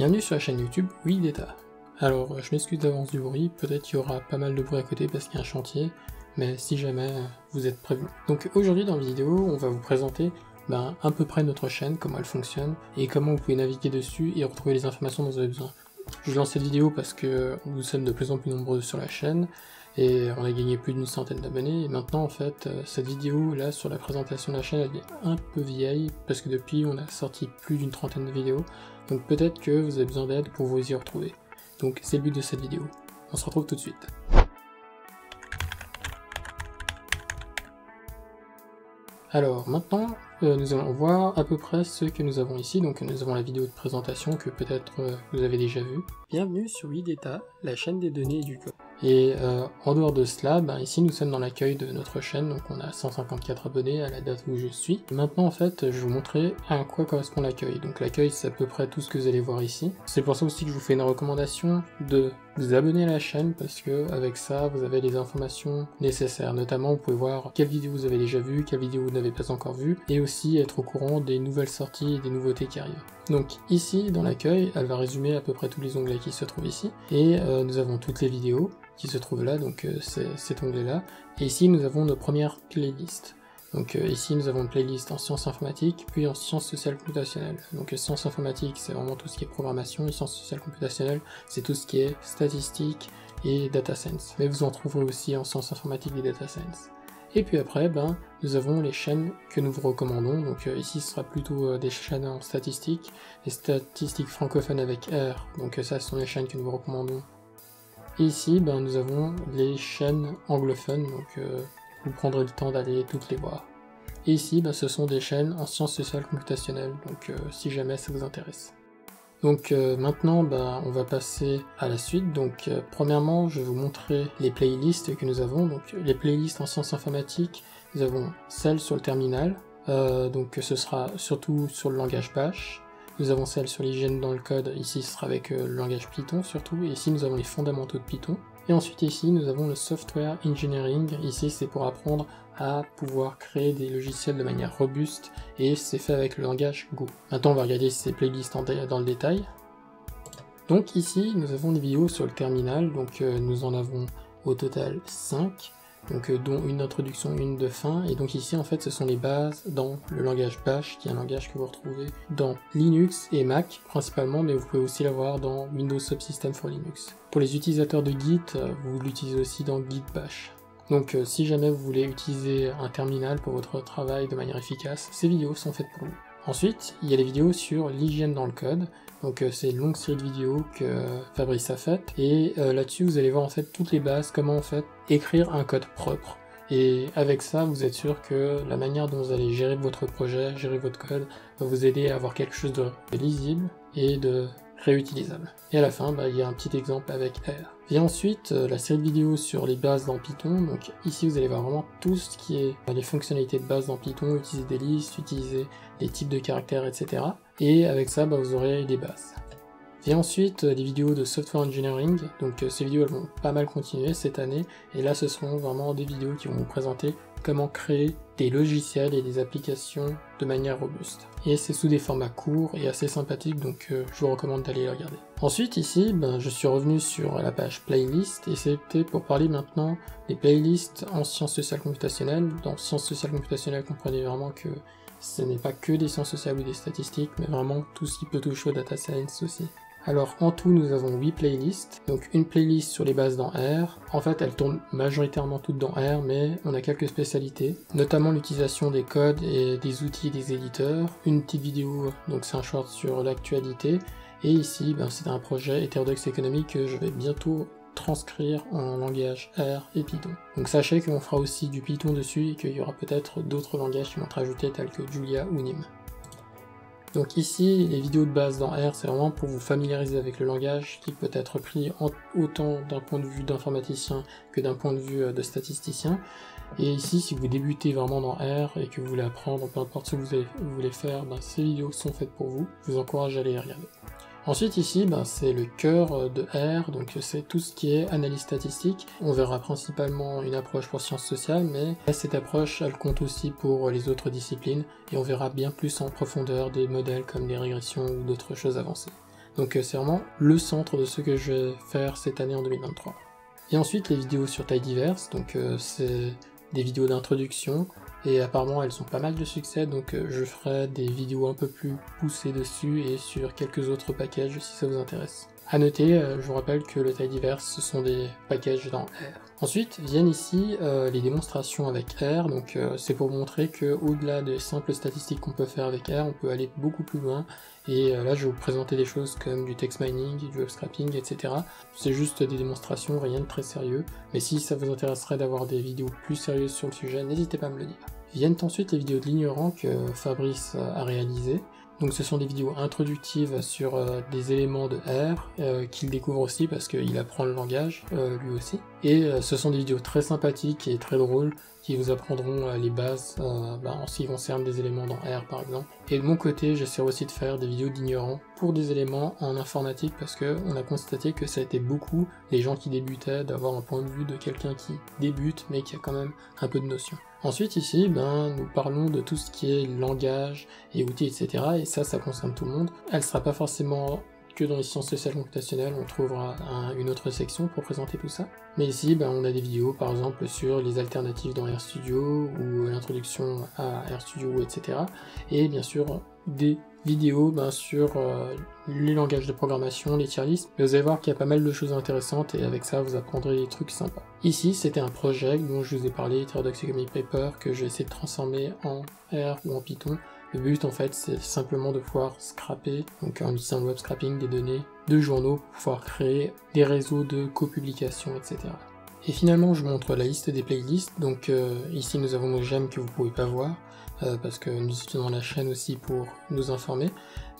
Bienvenue sur la chaîne YouTube Wikidata. Alors, je m'excuse d'avance du bruit, peut-être qu'il y aura pas mal de bruit à côté parce qu'il y a un chantier, mais si jamais, vous êtes prévenus. Donc aujourd'hui dans la vidéo, on va vous présenter à peu près notre chaîne, comment elle fonctionne, et comment vous pouvez naviguer dessus et retrouver les informations dont vous avez besoin. Je lance cette vidéo parce que nous sommes de plus en plus nombreux sur la chaîne, et on a gagné plus d'une centaine d'abonnés, et maintenant en fait, cette vidéo là sur la présentation de la chaîne, elle est un peu vieille, parce que depuis on a sorti plus d'une trentaine de vidéos, donc peut-être que vous avez besoin d'aide pour vous y retrouver. Donc c'est le but de cette vidéo. On se retrouve tout de suite. Alors maintenant, nous allons voir à peu près ce que nous avons ici. Donc nous avons la vidéo de présentation que peut-être vous avez déjà vue. Bienvenue sur Wikidata, la chaîne des données et du code. Et en dehors de cela, ici nous sommes dans l'accueil de notre chaîne, donc on a 154 abonnés à la date où je suis. Maintenant en fait, je vais vous montrer à quoi correspond l'accueil. Donc l'accueil c'est à peu près tout ce que vous allez voir ici. C'est pour ça aussi que je vous fais une recommandation de vous abonner à la chaîne, parce que avec ça vous avez les informations nécessaires. Notamment vous pouvez voir quelles vidéos vous avez déjà vues, quelles vidéos vous n'avez pas encore vues, et aussi être au courant des nouvelles sorties et des nouveautés qui arrivent. Donc ici dans l'accueil, elle va résumer à peu près tous les onglets qui se trouvent ici, et nous avons toutes les vidéos qui se trouvent là, donc c'est cet onglet là, et ici nous avons nos premières playlists. Donc ici nous avons une playlist en sciences informatiques, puis en sciences sociales computationnelles. Donc sciences informatiques c'est vraiment tout ce qui est programmation, et sciences sociales computationnelles c'est tout ce qui est statistique et data science. Mais vous en trouverez aussi en sciences informatiques et data science. Et puis après, nous avons les chaînes que nous vous recommandons. Donc ici ce sera plutôt des chaînes en statistiques, les statistiques francophones avec R, donc ça ce sont les chaînes que nous vous recommandons. Et ici, nous avons les chaînes anglophones, donc vous prendrez le temps d'aller toutes les voir. Et ici, ce sont des chaînes en sciences sociales computationnelles, donc si jamais ça vous intéresse. Donc maintenant, on va passer à la suite. Donc premièrement, je vais vous montrer les playlists que nous avons. Donc les playlists en sciences informatiques, nous avons celles sur le terminal, donc ce sera surtout sur le langage Bash. Nous avons celle sur l'hygiène dans le code, ici ce sera avec le langage Python surtout, et ici nous avons les fondamentaux de Python. Et ensuite ici nous avons le software engineering, ici c'est pour apprendre à pouvoir créer des logiciels de manière robuste, et c'est fait avec le langage Go. Maintenant on va regarder ces playlists dans le détail. Donc ici nous avons des vidéos sur le terminal, donc nous en avons au total 5. Donc dont une introduction, une de fin, et donc ici en fait ce sont les bases dans le langage Bash, qui est un langage que vous retrouvez dans Linux et Mac principalement, mais vous pouvez aussi l'avoir dans Windows Subsystem for Linux. Pour les utilisateurs de Git, vous l'utilisez aussi dans Git Bash. Donc si jamais vous voulez utiliser un terminal pour votre travail de manière efficace, ces vidéos sont faites pour vous. Ensuite, il y a les vidéos sur l'hygiène dans le code, donc c'est une longue série de vidéos que Fabrice a faites, et là-dessus vous allez voir en fait toutes les bases, comment en fait écrire un code propre. Et avec ça, vous êtes sûr que la manière dont vous allez gérer votre projet, gérer votre code, va vous aider à avoir quelque chose de lisible et de réutilisable. Et à la fin, il y a un petit exemple avec R. Vient ensuite la série de vidéos sur les bases dans Python. Donc ici vous allez voir vraiment tout ce qui est les fonctionnalités de base dans Python, utiliser des listes, utiliser les types de caractères, etc. Et avec ça, vous aurez les bases. Vient ensuite les vidéos de software engineering. Donc ces vidéos elles vont pas mal continuer cette année. Et là ce seront vraiment des vidéos qui vont vous présenter comment créer des logiciels et des applications de manière robuste. Et c'est sous des formats courts et assez sympathiques, donc je vous recommande d'aller les regarder. Ensuite ici, je suis revenu sur la page playlist, et c'était pour parler maintenant des playlists en sciences sociales computationnelles. Dans sciences sociales computationnelles, comprenez vraiment que ce n'est pas que des sciences sociales ou des statistiques, mais vraiment tout ce qui peut toucher au data science aussi. Alors en tout nous avons 8 playlists, donc une playlist sur les bases dans R, en fait elles tournent majoritairement toutes dans R, mais on a quelques spécialités, notamment l'utilisation des codes et des outils et des éditeurs, une petite vidéo, donc c'est un short sur l'actualité, et ici c'est un projet hétérodoxe économique que je vais bientôt transcrire en langage R et Python. Donc sachez qu'on fera aussi du Python dessus et qu'il y aura peut-être d'autres langages qui vont être ajoutés tels que Julia ou Nim. Donc ici, les vidéos de base dans R, c'est vraiment pour vous familiariser avec le langage qui peut être pris autant d'un point de vue d'informaticien que d'un point de vue de statisticien. Et ici, si vous débutez vraiment dans R et que vous voulez apprendre, peu importe ce que vous voulez faire, ces vidéos sont faites pour vous. Je vous encourage à aller les regarder. Ensuite ici, c'est le cœur de R, donc c'est tout ce qui est analyse statistique. On verra principalement une approche pour sciences sociales, mais cette approche, elle compte aussi pour les autres disciplines, et on verra bien plus en profondeur des modèles comme les régressions ou d'autres choses avancées. Donc c'est vraiment le centre de ce que je vais faire cette année en 2023. Et ensuite les vidéos sur taille diverse, donc c'est des vidéos d'introduction, et apparemment elles ont pas mal de succès, donc je ferai des vidéos un peu plus poussées dessus et sur quelques autres packages si ça vous intéresse. A noter, je vous rappelle que le taille diverse, ce sont des packages dans R. Ensuite viennent ici les démonstrations avec R, donc c'est pour montrer que au-delà des simples statistiques qu'on peut faire avec R, on peut aller beaucoup plus loin, et là je vais vous présenter des choses comme du text mining, du web scrapping, etc. C'est juste des démonstrations, rien de très sérieux, mais si ça vous intéresserait d'avoir des vidéos plus sérieuses sur le sujet, n'hésitez pas à me le dire. Viennent ensuite les vidéos de l'ignorant que Fabrice a réalisées. Donc ce sont des vidéos introductives sur des éléments de R qu'il découvre aussi parce qu'il apprend le langage lui aussi. Et ce sont des vidéos très sympathiques et très drôles qui vous apprendront les bases en ce qui concerne des éléments dans R par exemple. Et de mon côté, j'essaie aussi de faire des vidéos d'ignorants pour des éléments en informatique parce qu'on a constaté que ça a été beaucoup les gens qui débutaient d'avoir un point de vue de quelqu'un qui débute mais qui a quand même un peu de notion. Ensuite ici, nous parlons de tout ce qui est langage et outils, etc. Et ça concerne tout le monde. Elle sera pas forcément que dans les sciences sociales computationnelles, on trouvera une autre section pour présenter tout ça. Mais ici, on a des vidéos par exemple sur les alternatives dans RStudio ou l'introduction à RStudio, etc. Et bien sûr, des vidéos sur les langages de programmation, les tier lists, mais vous allez voir qu'il y a pas mal de choses intéressantes et avec ça vous apprendrez des trucs sympas. Ici c'était un projet dont je vous ai parlé, Heterodox Economic Paper, que j'ai essayé de transformer en R ou en Python. Le but en fait c'est simplement de pouvoir scraper, donc en utilisant le web scrapping, des données de journaux pour pouvoir créer des réseaux de copublication, etc. Et finalement je vous montre la liste des playlists, donc ici nous avons nos gemmes que vous pouvez pas voir, parce que nous utilisons la chaîne aussi pour nous informer.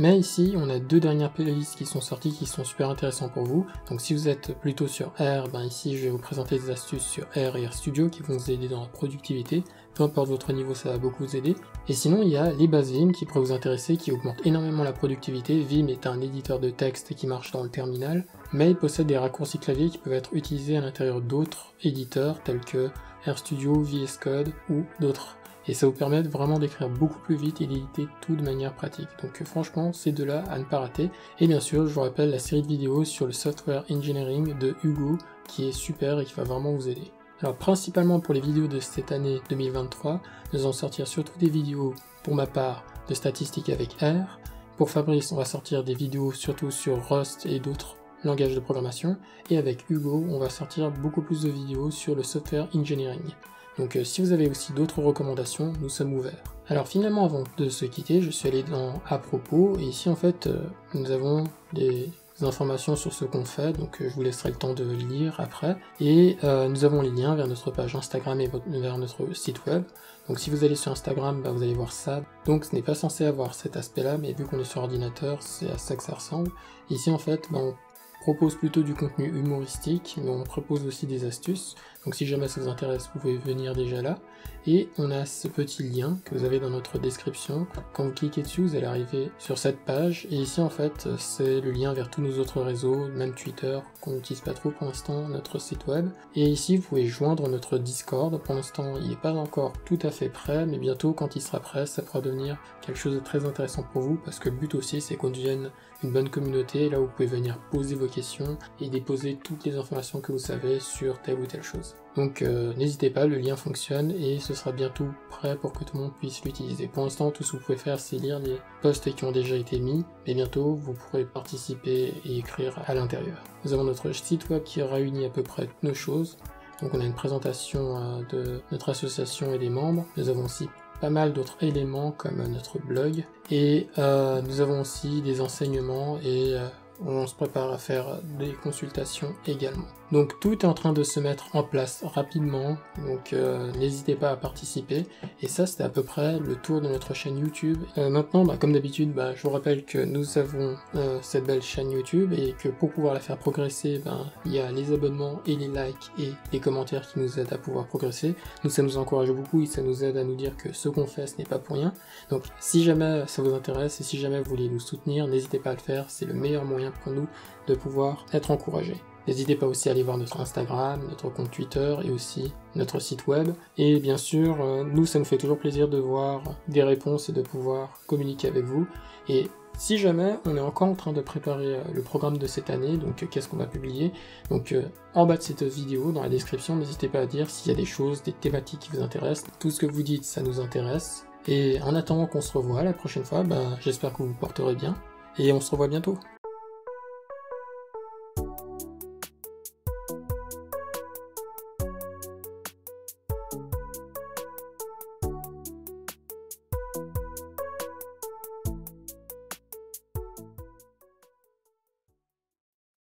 Mais ici, on a deux dernières playlists qui sont sorties qui sont super intéressantes pour vous. Donc si vous êtes plutôt sur R, ici je vais vous présenter des astuces sur R et RStudio qui vont vous aider dans la productivité. Peu importe votre niveau, ça va beaucoup vous aider. Et sinon, il y a les bases Vim qui pourraient vous intéresser, qui augmentent énormément la productivité. Vim est un éditeur de texte qui marche dans le terminal, mais il possède des raccourcis clavier qui peuvent être utilisés à l'intérieur d'autres éditeurs tels que RStudio, VS Code ou d'autres. Et ça vous permet vraiment d'écrire beaucoup plus vite et d'éditer tout de manière pratique. Donc franchement, c'est de là à ne pas rater. Et bien sûr, je vous rappelle la série de vidéos sur le software engineering de Hugo, qui est super et qui va vraiment vous aider. Alors principalement pour les vidéos de cette année 2023, nous allons sortir surtout des vidéos, pour ma part, de statistiques avec R. Pour Fabrice, on va sortir des vidéos surtout sur Rust et d'autres langages de programmation. Et avec Hugo, on va sortir beaucoup plus de vidéos sur le software engineering. Donc si vous avez aussi d'autres recommandations, nous sommes ouverts. Alors finalement, avant de se quitter, je suis allé dans à propos, et ici en fait, nous avons des informations sur ce qu'on fait, donc je vous laisserai le temps de lire après. Et nous avons les liens vers notre page Instagram et vers notre site web. Donc si vous allez sur Instagram, vous allez voir ça. Donc ce n'est pas censé avoir cet aspect-là, mais vu qu'on est sur ordinateur, c'est à ça que ça ressemble. Ici en fait, on propose plutôt du contenu humoristique, mais on propose aussi des astuces. Donc si jamais ça vous intéresse, vous pouvez venir déjà là. Et on a ce petit lien que vous avez dans notre description. Quand vous cliquez dessus, vous allez arriver sur cette page. Et ici, en fait, c'est le lien vers tous nos autres réseaux, même Twitter, qu'on n'utilise pas trop pour l'instant, notre site web. Et ici, vous pouvez joindre notre Discord. Pour l'instant, il n'est pas encore tout à fait prêt, mais bientôt, quand il sera prêt, ça pourra devenir quelque chose de très intéressant pour vous, parce que le but aussi, c'est qu'on devienne une bonne communauté, là où vous pouvez venir poser vos questions et déposer toutes les informations que vous savez sur telle ou telle chose. Donc n'hésitez pas, le lien fonctionne et ce sera bientôt prêt pour que tout le monde puisse l'utiliser. Pour l'instant, tout ce que vous pouvez faire, c'est lire les posts qui ont déjà été mis, mais bientôt vous pourrez participer et écrire à l'intérieur. Nous avons notre site web qui réunit à peu près toutes nos choses. Donc on a une présentation de notre association et des membres. Nous avons aussi pas mal d'autres éléments comme notre blog. Et nous avons aussi des enseignements et on se prépare à faire des consultations également. Donc tout est en train de se mettre en place rapidement, donc n'hésitez pas à participer. Et ça, c'était à peu près le tour de notre chaîne YouTube. Maintenant, comme d'habitude, je vous rappelle que nous avons cette belle chaîne YouTube et que pour pouvoir la faire progresser, il y a les abonnements et les likes et les commentaires qui nous aident à pouvoir progresser. Donc ça nous encourage beaucoup et ça nous aide à nous dire que ce qu'on fait, ce n'est pas pour rien. Donc si jamais ça vous intéresse et si jamais vous voulez nous soutenir, n'hésitez pas à le faire, c'est le meilleur moyen pour nous de pouvoir être encouragés. N'hésitez pas aussi à aller voir notre Instagram, notre compte Twitter et aussi notre site web. Et bien sûr, nous, ça nous fait toujours plaisir de voir des réponses et de pouvoir communiquer avec vous. Et Si jamais on est encore en train de préparer le programme de cette année, donc qu'est-ce qu'on va publier, donc en bas de cette vidéo, dans la description, n'hésitez pas à dire s'il y a des choses, des thématiques qui vous intéressent. Tout ce que vous dites, ça nous intéresse. Et en attendant qu'on se revoie la prochaine fois, j'espère que vous vous porterez bien, et on se revoit bientôt.